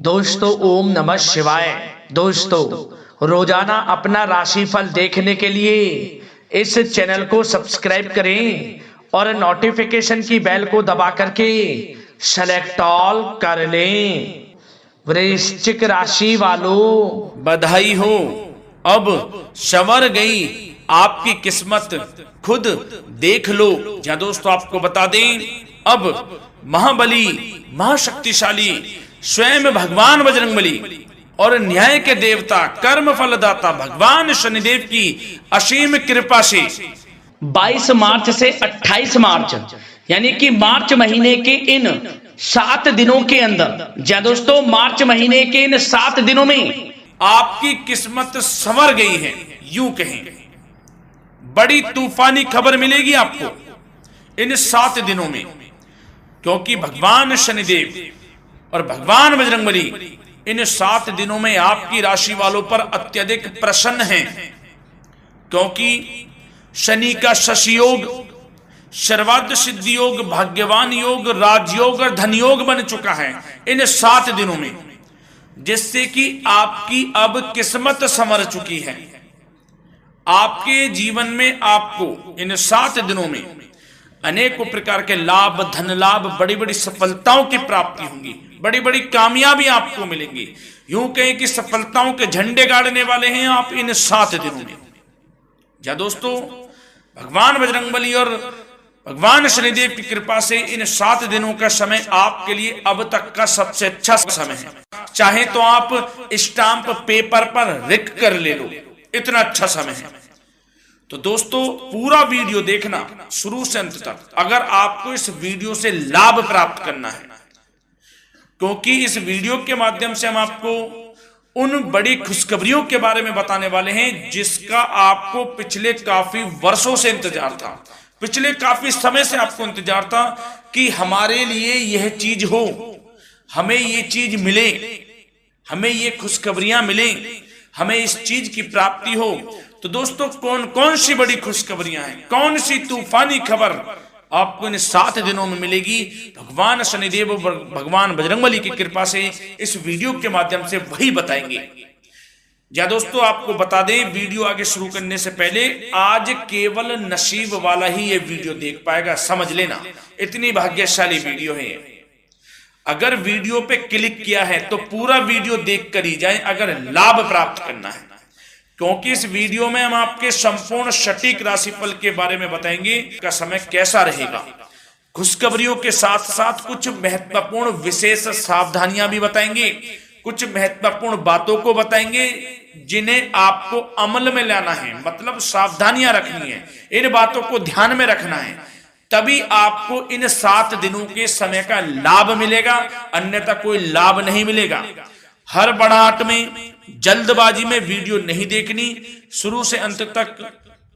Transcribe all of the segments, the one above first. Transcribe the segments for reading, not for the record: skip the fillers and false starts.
दोस्तों ओम नमः शिवाय। दोस्तों रोजाना अपना राशिफल देखने के लिए इस चैनल को सब्सक्राइब करें और नोटिफिकेशन की बेल को दबा करके सेलेक्ट ऑल कर लें। वृश्चिक राशि वालों बधाई हो, अब संवर गई आपकी किस्मत, खुद देख लो। या दोस्तों आपको बता दें, अब महाबली महाशक्तिशाली स्वयं भगवान बजरंगबली और न्याय के देवता कर्म फलदाता भगवान शनिदेव की असीम कृपा से 22 मार्च से 28 मार्च यानी कि मार्च महीने के इन 7 दिनों के अंदर, जी दोस्तों मार्च महीने के इन 7 दिनों में आपकी किस्मत संवर गई है। यूं कहें, बड़ी तूफानी खबर मिलेगी आपको इन 7 दिनों में, क्योंकि भगवान शनिदेव और भगवान बजरंगबली इन 7 दिनों में आपकी राशि वालों पर अत्यधिक प्रसन्न हैं, क्योंकि शनि का शशि योग, सर्वार्थ सिद्धि योग, भाग्यवान योग, राजयोग और धन योग बन चुका है इन 7 दिनों में, जिससे कि आपकी अब किस्मत संवर चुकी है। आपके जीवन में आपको इन 7 दिनों में अनेकों प्रकार के लाभ, धन लाभ, बड़ी बड़ी सफलताओं की प्राप्ति होंगी, बड़ी बड़ी कामयाबी आपको मिलेंगी। यूं कहें कि सफलताओं के झंडे गाड़ने वाले हैं आप इन 7 दिनों में। या दोस्तों भगवान बजरंगबली और भगवान शनिदेव की कृपा से इन 7 दिनों का समय आपके लिए अब तक का सबसे अच्छा समय है। चाहे तो आप स्टाम्प पेपर पर लिख कर ले लो, इतना अच्छा समय है। तो दोस्तों पूरा वीडियो देखना शुरू से अंत तक, अगर आपको इस वीडियो से लाभ प्राप्त करना है, क्योंकि इस वीडियो के माध्यम से हम आपको उन बड़ी खुशखबरियों के बारे में बताने वाले हैं जिसका आपको पिछले काफी वर्षों से इंतजार था, पिछले काफी समय से आपको इंतजार था कि हमारे लिए यह चीज हो, हमें ये चीज मिले, हमें ये खुशखबरियां मिले, हमें इस चीज की प्राप्ति हो। तो दोस्तों कौन कौन सी बड़ी खुशखबरियां हैं, कौन सी तूफानी खबर आपको इन 7 दिनों में मिलेगी, भगवान शनिदेव और भगवान बजरंगबली की कृपा से इस वीडियो के माध्यम से वही बताएंगे। या दोस्तों आपको बता दें, वीडियो आगे शुरू करने से पहले, आज केवल नसीब वाला ही ये वीडियो देख पाएगा, समझ लेना, इतनी भाग्यशाली वीडियो है। अगर वीडियो पे क्लिक किया है तो पूरा वीडियो देख कर ही जाए अगर लाभ प्राप्त करना है, क्योंकि इस वीडियो में हम आपके संपूर्ण सटीक राशिफल के बारे में बताएंगे का समय कैसा रहेगा। खुशखबरियों के साथ साथ कुछ महत्वपूर्ण विशेष सावधानियां भी बताएंगे, कुछ महत्वपूर्ण बातों को बताएंगे जिन्हें आपको अमल में लाना है, मतलब सावधानियां रखनी है, इन बातों को ध्यान में रखना है, तभी आपको इन 7 दिनों के समय का लाभ मिलेगा, अन्यथा कोई लाभ नहीं मिलेगा। हर बढ़ाहट में, जल्दबाजी में वीडियो नहीं देखनी, शुरू से अंत तक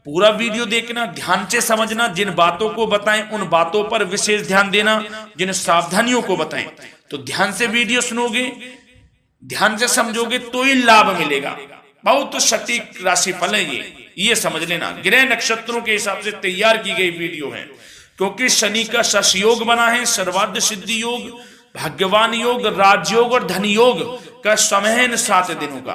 पूरा वीडियो देखना, ध्यान से समझना, जिन बातों को बताएं उन बातों पर विशेष ध्यान देना, जिन सावधानियों को बताएं तो ध्यान से वीडियो सुनोगे, ध्यान से समझोगे तो ही लाभ मिलेगा। बहुत सटीक राशिफल है ये समझ लेना। ग्रह नक्षत्रों के हिसाब से तैयार की गई वीडियो है, क्योंकि शनि का शश योग बना है, सर्वार्थ सिद्धि योग, भाग्यवान योग, राजयोग और धन योग का समय है इन 7 दिनों का।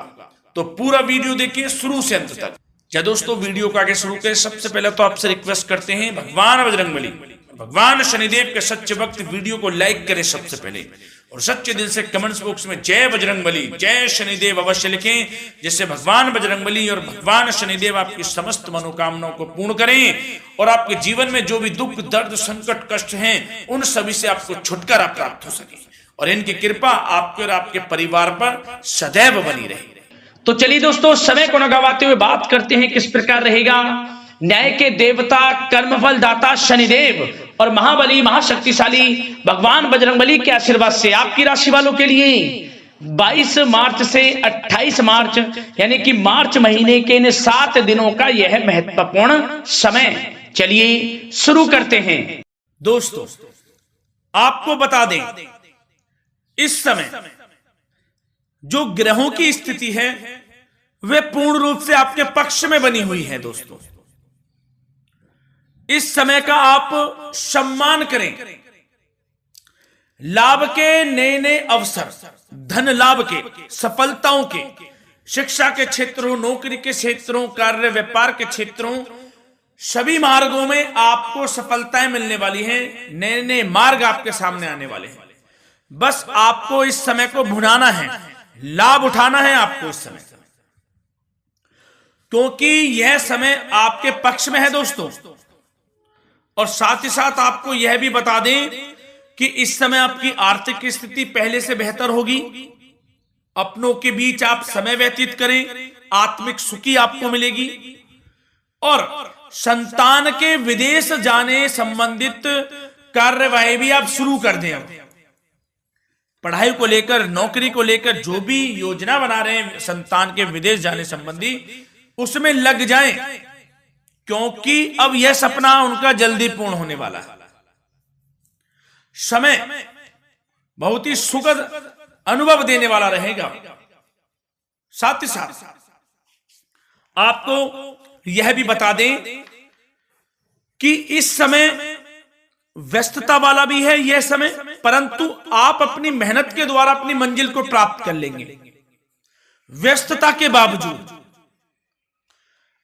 तो पूरा वीडियो देखिए शुरू से अंत तक। या दोस्तों वीडियो को आगे शुरू करें, सबसे पहले तो आपसे रिक्वेस्ट करते हैं, भगवान बजरंगबली, भगवान शनिदेव के सच्चे भक्त वीडियो को लाइक करें सबसे पहले, और सच्चे दिल से कमेंट्स बॉक्स में जय बजरंगबली, जय शनिदेव अवश्य लिखें, जिससे भगवान बजरंगबली और भगवान शनिदेव आपकी समस्त मनोकामनाओं को पूर्ण करें और आपके जीवन में जो भी दुख, दर्द, संकट, कष्ट हैं उन सभी से आपको छुटकारा प्राप्त हो सके, और इनकी कृपा आपके और आपके परिवार पर सदैव बनी रहे। तो चलिए दोस्तों समय को न गवाते हुए बात करते हैं किस प्रकार रहेगा न्याय के देवता, कर्मफल दाता शनिदेव और महाबली महाशक्तिशाली भगवान बजरंगबली के आशीर्वाद से आपकी राशि वालों के लिए 22 मार्च से 28 मार्च यानी कि मार्च महीने के इन 7 दिनों का यह महत्वपूर्ण समय। चलिए शुरू करते हैं। दोस्तों आपको बता दें, इस समय जो ग्रहों की स्थिति है वे पूर्ण रूप से आपके पक्ष में बनी हुई है। दोस्तों इस समय का आप सम्मान करें, लाभ के नए नए अवसर, धन लाभ के, सफलताओं के, शिक्षा के क्षेत्रों, नौकरी के क्षेत्रों, कार्य व्यापार के क्षेत्रों, सभी मार्गों में आपको सफलताएं मिलने वाली हैं। नए नए मार्ग आपके सामने आने वाले हैं। बस आपको इस समय को भुनाना है, लाभ उठाना है आपको इस समय, क्योंकि यह समय आपके पक्ष में है दोस्तों। और साथ ही साथ आपको यह भी बता दें कि इस समय आपकी आर्थिक स्थिति पहले से बेहतर होगी। अपनों के बीच आप समय व्यतीत करें, आत्मिक सुखी आपको मिलेगी। और संतान के विदेश जाने संबंधित कार्यवाही भी आप शुरू कर दें। पढ़ाई को लेकर, नौकरी को लेकर जो भी योजना बना रहे हैं संतान के विदेश जाने संबंधी, उसमें लग जाएं, क्योंकि अब यह सपना उनका जल्दी पूर्ण होने वाला है। समय बहुत ही सुखद अनुभव देने वाला रहेगा। साथ ही साथ आपको यह भी बता दें कि इस समय व्यस्तता वाला भी है यह समय, परंतु आप अपनी मेहनत के द्वारा अपनी मंजिल को प्राप्त कर लेंगे। व्यस्तता के बावजूद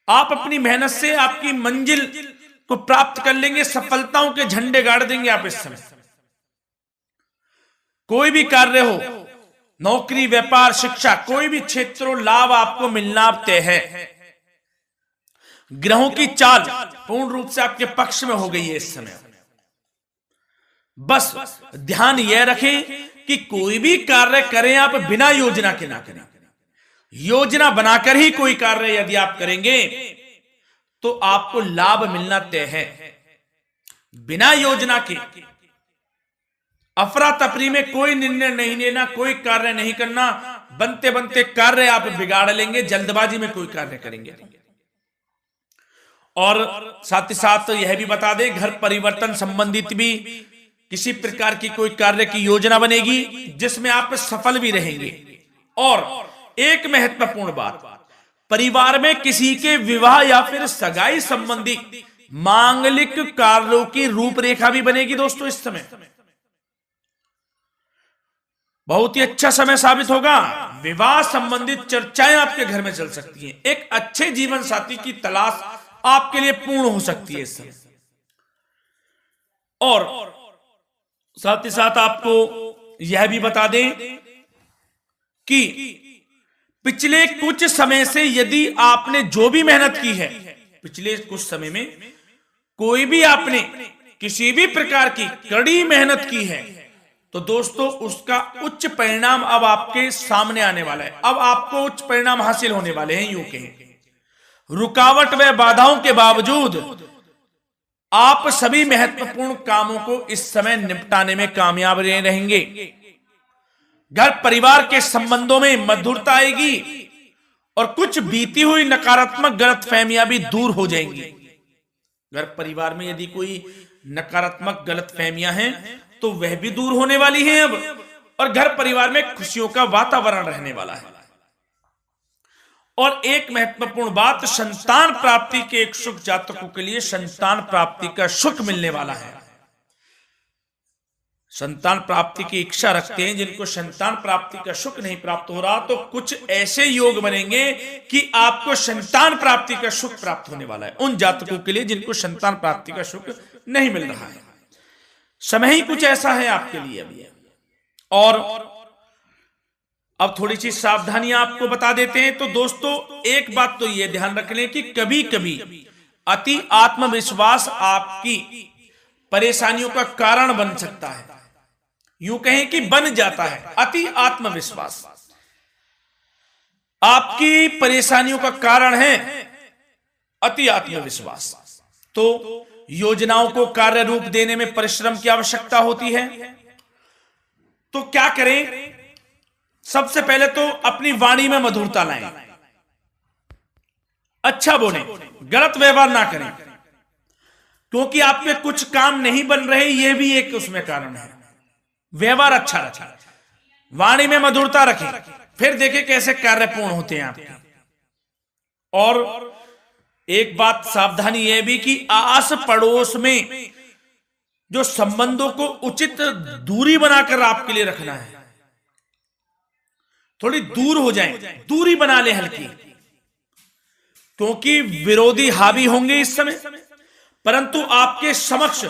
आप अपनी मेहनत से आपकी मंजिल को प्राप्त कर लेंगे। सफलताओं के झंडे गाड़ देंगे आप इस समय। कोई भी कार्य हो, नौकरी, व्यापार, शिक्षा, कोई भी क्षेत्रों, लाभ आपको मिलना तय है। ग्रहों की चाल पूर्ण रूप से आपके पक्ष में हो गई है इस समय। बस ध्यान यह रखें कि कोई भी कार्य करें आप बिना योजना के ना करें। योजना बनाकर ही कोई कार्य यदि आप करेंगे तो आपको लाभ मिलना तय है। बिना योजना के अफरा तफरी में कोई निर्णय नहीं लेना, कोई कार्य नहीं करना। बनते बनते कार्य आप बिगाड़ लेंगे, जल्दबाजी में कोई कार्य करेंगे। और साथ ही साथ यह भी बता दें, घर परिवर्तन संबंधित भी किसी प्रकार की कोई कार्य की योजना बनेगी जिसमें आप सफल भी रहेंगे। और एक महत्वपूर्ण बात, परिवार में किसी के विवाह या फिर सगाई संबंधी मांगलिक कार्यों की रूपरेखा भी बनेगी दोस्तों इस समय। बहुत ही अच्छा समय साबित होगा। विवाह संबंधित चर्चाएं आपके घर में चल सकती हैं। एक अच्छे जीवन साथी की तलाश आपके लिए पूर्ण हो सकती है इस समय। और साथ ही साथ आपको यह भी बता दें कि पिछले कुछ समय से यदि आपने जो भी मेहनत की है, पिछले कुछ समय में कोई भी आपने किसी भी प्रकार की कड़ी मेहनत की है, तो दोस्तों उसका उच्च परिणाम अब आपके सामने आने वाला है। अब आपको उच्च परिणाम हासिल होने वाले हैं। यूं कहें, रुकावट व बाधाओं के बावजूद आप सभी महत्वपूर्ण कामों को इस समय निपटाने में कामयाब रहेंगे। घर परिवार के संबंधों में मधुरता आएगी और कुछ बीती हुई नकारात्मक गलतफहमियां भी दूर हो जाएंगी। घर परिवार में यदि कोई नकारात्मक गलतफहमियां हैं तो वह भी दूर होने वाली हैं अब, और घर परिवार में खुशियों का वातावरण रहने वाला है। और एक महत्वपूर्ण बात, संतान प्राप्ति के इच्छुक जातकों के लिए संतान प्राप्ति का सुख मिलने वाला है। संतान प्राप्ति की इच्छा रखते हैं जिनको संतान प्राप्ति का सुख नहीं प्राप्त हो रहा, तो कुछ ऐसे योग बनेंगे कि आपको संतान प्राप्ति का सुख प्राप्त होने वाला है। उन जातकों के लिए जिनको संतान प्राप्ति का सुख नहीं मिल रहा है, समय ही कुछ ऐसा है आपके लिए अभी। और अब थोड़ी सी सावधानियां आपको बता देते हैं। तो दोस्तों एक बात तो यह ध्यान रख लें कि कभी कभी अति आत्मविश्वास आपकी परेशानियों का कारण बन सकता है। यूं कहें कि बन जाता है। अति आत्मविश्वास आपकी परेशानियों का कारण है। अति आत्मविश्वास तो योजनाओं को कार्य रूप देने में परिश्रम की आवश्यकता होती है। तो क्या करें? सबसे पहले तो अपनी वाणी में मधुरता लाएं, अच्छा बोलें, गलत व्यवहार ना करें, क्योंकि आपके कुछ काम नहीं बन रहे, यह भी एक उसमें कारण है। व्यवहार अच्छा रखें, वाणी में मधुरता रखें, फिर देखें कैसे कार्य पूर्ण होते हैं आपके। और एक बात सावधानी यह भी कि आस पड़ोस में जो संबंधों को उचित दूरी बनाकर आपके लिए रखना है, थोड़ी दूर हो जाएं, दूरी बना ले हल्की, क्योंकि विरोधी हावी होंगे इस समय, परंतु आपके समक्ष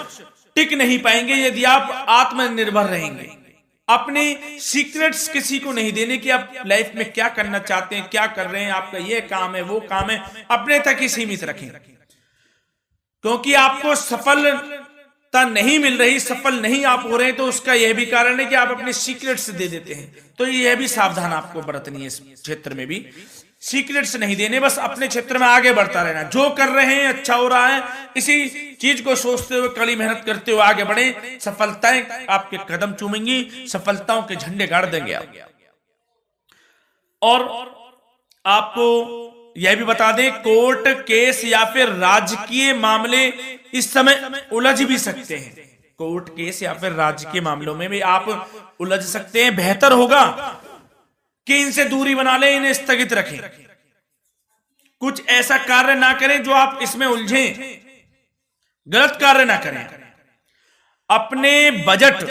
टिक नहीं पाएंगे यदि आप आत्मनिर्भर रहेंगे। अपने सीक्रेट्स किसी को नहीं देने कि आप लाइफ में क्या करना चाहते हैं, क्या कर रहे हैं, आपका ये काम है, वो काम है, अपने तक ही सीमित रखें, क्योंकि आपको सफलता नहीं मिल रही, सफल नहीं आप हो रहे, तो उसका यह भी कारण है कि आप अपने सीक्रेट्स दे देते हैं। तो यह भी सावधान आपको बरतनी है, इस क्षेत्र में भी सीक्रेट्स नहीं देने, बस अपने क्षेत्र में आगे बढ़ता रहना, जो कर रहे हैं अच्छा हो रहा है, इसी चीज को सोचते हुए कड़ी मेहनत करते हुए आगे बढ़े, सफलताएं आपके कदम चूमेंगी, सफलताओं के झंडे गाड़ देंगे आप। और आपको यह भी बता दें, कोर्ट केस या फिर राजकीय मामले इस समय उलझ भी सकते हैं। कोर्ट केस या फिर राजकीय मामलों में भी आप उलझ सकते हैं। बेहतर होगा कि इनसे दूरी बना लें, इन्हें स्थगित रखें, कुछ ऐसा कार्य ना करें जो आप इसमें उलझें, गलत कार्य ना करें। अपने बजट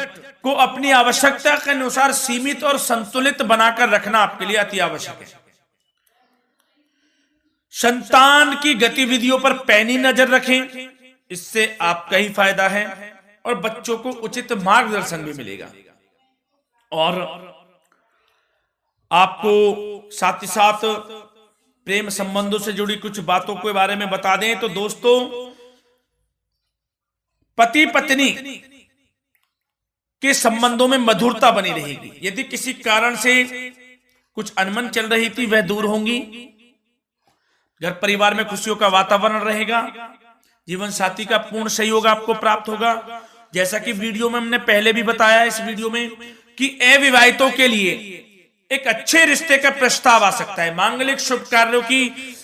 को अपनी आवश्यकता के अनुसार सीमित और संतुलित बनाकर रखना आपके लिए अति आवश्यक है। संतान की गतिविधियों पर पैनी नजर रखें, इससे आपका ही फायदा है और बच्चों को उचित मार्गदर्शन भी मिलेगा। और आपको साथ ही साथ प्रेम संबंधों से जुड़ी कुछ बातों के बारे में बता दें तो दोस्तों, पति पत्नी के संबंधों में मधुरता बनी रहेगी। यदि किसी कारण से कुछ अनबन चल रही थी वह दूर होंगी, घर परिवार में खुशियों का वातावरण रहेगा, जीवन साथी का पूर्ण सहयोग आपको प्राप्त होगा। जैसा कि वीडियो में हमने पहले भी बताया इस वीडियो में कि अविवाहितों के लिए एक अच्छे रिश्ते का प्रस्ताव आ सकता है, मांगलिक शुभ कार्यों की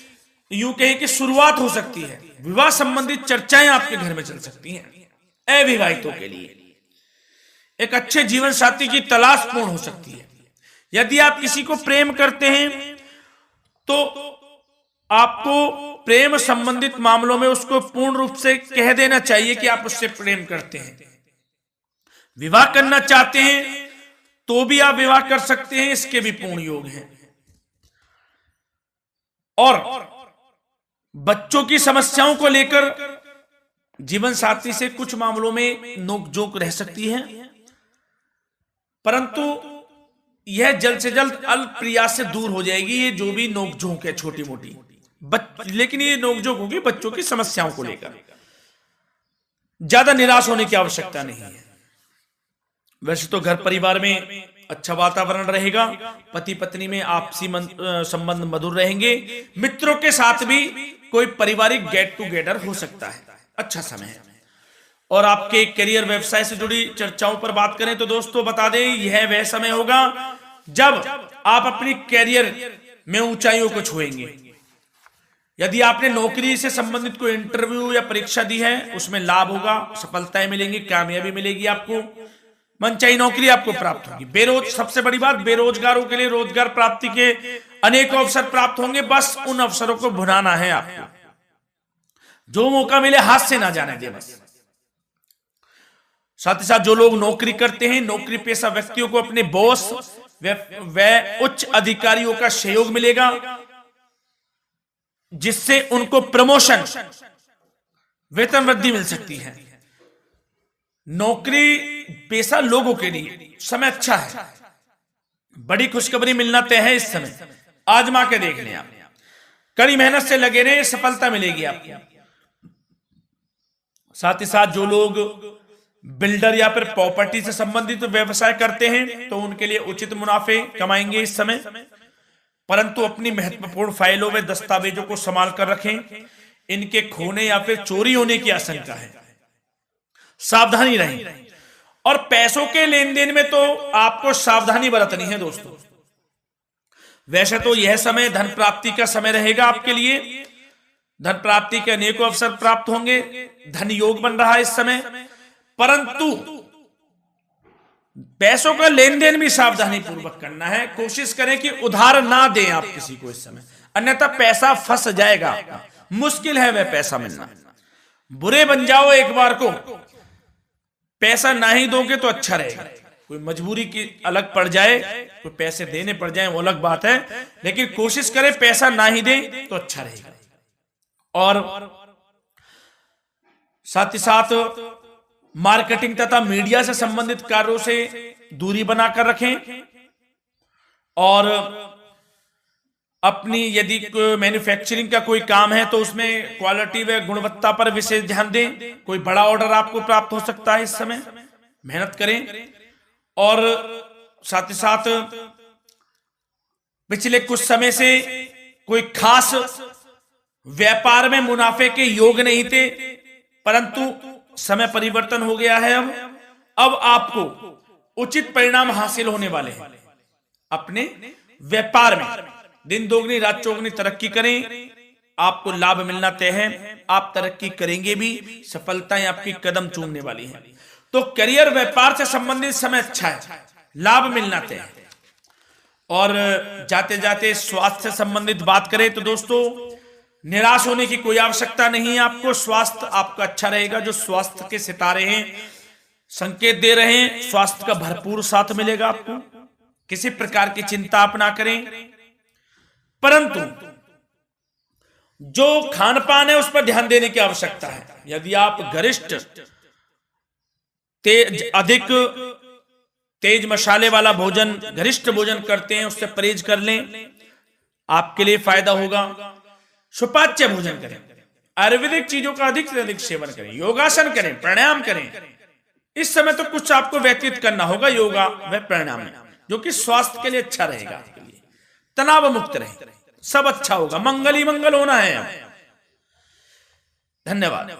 यूं कहें कि शुरुआत हो सकती है, विवाह संबंधित चर्चाएं आपके घर में चल सकती हैं। अविवाहितों के लिए एक अच्छे जीवन साथी की तलाश पूर्ण हो सकती है। यदि आप किसी को प्रेम करते हैं तो आपको प्रेम संबंधित मामलों में उसको पूर्ण रूप से कह देना चाहिए कि आप उससे प्रेम करते हैं। विवाह करना चाहते हैं तो भी आप विवाह कर सकते हैं, इसके भी पूर्ण योग हैं। और बच्चों की समस्याओं को लेकर जीवन साथी से कुछ मामलों में नोकझोंक रह सकती है, परंतु यह जल्द से जल्द अल्प प्रयास से दूर हो जाएगी। ये जो भी नोकझोंक है छोटी मोटी, लेकिन ये नोकझोंक होगी बच्चों की समस्याओं को लेकर, ज्यादा निराश होने की आवश्यकता नहीं है। वैसे तो घर परिवार में अच्छा वातावरण रहेगा, पति पत्नी में आपसी संबंध मधुर रहेंगे, मित्रों के साथ भी कोई पारिवारिक गेट टुगेदर हो सकता है, अच्छा समय है। और आपके करियर व्यवसाय से जुड़ी चर्चाओं पर बात करें तो दोस्तों बता दें, यह वह समय होगा जब आप अपनी करियर में ऊंचाइयों को छुएंगे। यदि आपने नौकरी से संबंधित कोई इंटरव्यू या परीक्षा दी है, उसमें लाभ होगा, सफलताएं मिलेंगी, कामयाबी मिलेगी, आपको मनचाही नौकरी आपको प्राप्त होगी। सबसे बड़ी बात, बेरोजगारों के लिए रोजगार प्राप्ति के अनेक अवसर प्राप्त होंगे, बस उन अवसरों को भुनाना है आपको। जो मौका मिले हाथ से ना जाने दे बस। साथ ही साथ जो लोग नौकरी करते हैं, नौकरी पेशा व्यक्तियों को अपने बॉस व उच्च अधिकारियों का सहयोग मिलेगा, जिससे उनको प्रमोशन, वेतन वृद्धि मिल सकती है। नौकरी पेशा लोगों के लिए समय अच्छा है, बड़ी खुशखबरी मिलना तय है इस समय, आजमा के देख लें आप, कड़ी मेहनत से लगे रहे, सफलता मिलेगी आपको। साथ ही साथ जो लोग बिल्डर या फिर प्रॉपर्टी से संबंधित व्यवसाय करते हैं तो उनके लिए उचित मुनाफे कमाएंगे इस समय, परंतु अपनी महत्वपूर्ण फाइलों में दस्तावेजों को संभाल कर रखें, इनके खोने या फिर चोरी होने की आशंका है, सावधानी रहें। और पैसों के लेन देन में तो आपको सावधानी बरतनी है दोस्तों। वैसे तो यह समय धन प्राप्ति का समय रहेगा आपके लिए, धन प्राप्ति के अनेकों अवसर प्राप्त होंगे, धन योग बन रहा है इस समय, परंतु पैसों का लेन देन भी सावधानी पूर्वक करना है। कोशिश करें कि उधार ना दें आप किसी को इस समय, अन्यथा पैसा फंस जाएगा, मुश्किल है वह पैसा मिलना। बुरे बन जाओ एक बार को पैसा ना ही दोगे तो अच्छा रहेगा। कोई मजबूरी की अलग पड़ जाए, कोई पैसे देने पड़ जाए वो अलग बात है, लेकिन कोशिश करें पैसा ना ही दें तो अच्छा रहेगा। और साथ ही साथ मार्केटिंग तथा मीडिया से संबंधित कार्यों से दूरी बनाकर रखें। और अपनी यदि मैन्युफैक्चरिंग का कोई काम है तो उसमें क्वालिटी व गुणवत्ता पर विशेष ध्यान दें। कोई बड़ा ऑर्डर आपको प्राप्त हो सकता है, इस समय मेहनत करें। और साथ ही साथ पिछले कुछ समय से कोई खास व्यापार में मुनाफे के योग नहीं थे, परंतु समय परिवर्तन हो गया है। अब आपको उचित परिणाम हासिल होने वाले हैं। अपने व्यापार में दिन दोगुनी रात चौगुनी तरक्की करें, आपको लाभ मिलना तय है। आप तरक्की करेंगे भी, सफलताएं आपकी कदम चूमने वाली हैं। तो करियर व्यापार से संबंधित समय अच्छा है, लाभ मिलना तय है। और जाते जाते स्वास्थ्य से संबंधित बात करें तो दोस्तों, निराश होने की कोई आवश्यकता नहीं है। आपको स्वास्थ्य आपका अच्छा रहेगा। जो स्वास्थ्य के सितारे हैं संकेत दे रहे हैं, स्वास्थ्य का भरपूर साथ मिलेगा आपको। किसी प्रकार की चिंता आप ना करें, परंतु जो खान पान है उस पर ध्यान देने की आवश्यकता है। यदि आप गरिष्ठ अधिक तेज मसाले वाला भोजन, गरिष्ठ भोजन करते हैं, उससे परहेज कर लें, आपके लिए फायदा होगा। सुपाच्य भोजन करें, आयुर्वेदिक चीजों का अधिक से अधिक सेवन करें, योगासन करें, प्राणायाम करें। इस समय तो कुछ आपको व्यतीत करना होगा योगा व प्राणायाम में, जो कि स्वास्थ्य के लिए अच्छा रहेगा, आपके लिए तनाव मुक्त रहे, सब अच्छा होगा। मंगल ही मंगल होना है। धन्यवाद।